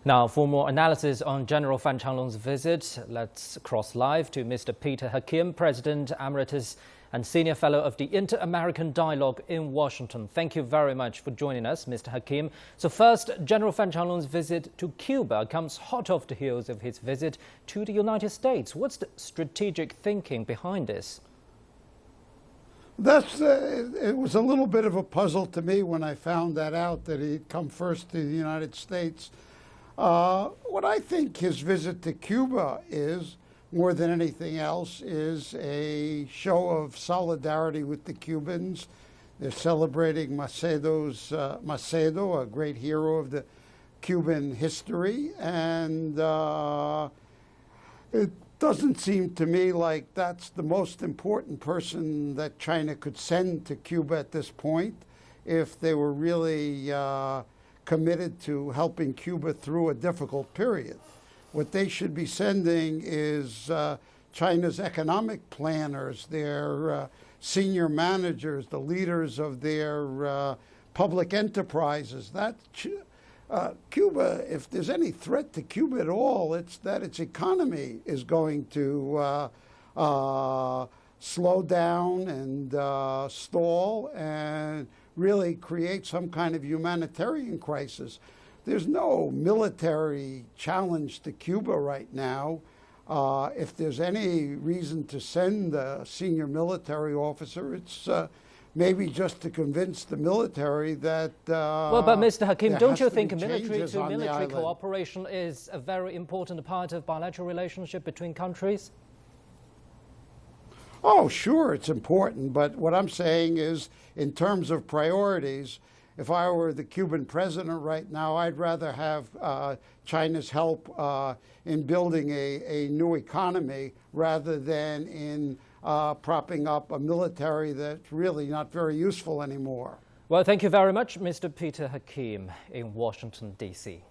Now, for more analysis on General Fan Changlong's visit, let's cross live to Mr. Peter Hakim, President Emeritus and Senior Fellow of the Inter-American Dialogue in Washington. Thank you very much for joining us, Mr. Hakim. So first, General Fan Changlong's visit to Cuba comes hot off the heels of his visit to the United States. What's the strategic thinking behind this? It was a little bit of a puzzle to me when I found that out, that he'd come first to the United States. What I think his visit to Cuba is, more than anything else, is a show of solidarity with the Cubans. They're celebrating Macedo, a great hero of the Cuban history, and it doesn't seem to me like that's the most important person that China could send to Cuba at this point if they were really committed to helping Cuba through a difficult period. What they should be sending is China's economic planners, their senior managers, the leaders of their public enterprises. Cuba, if there's any threat to Cuba at all, it's that its economy is going to slow down and stall and really create some kind of humanitarian crisis. There's no military challenge to Cuba right now. If there's any reason to send a senior military officer, it's maybe just to convince the military that well, but Mr. Hakim, don't you think military-to-military cooperation is a very important part of bilateral relationship between countries? Oh, sure, it's important, but what I'm saying is, in terms of priorities, if I were the Cuban president right now, I'd rather have China's help in building a new economy rather than in propping up a military that's really not very useful anymore. Well, thank you very much, Mr. Peter Hakim in Washington, D.C.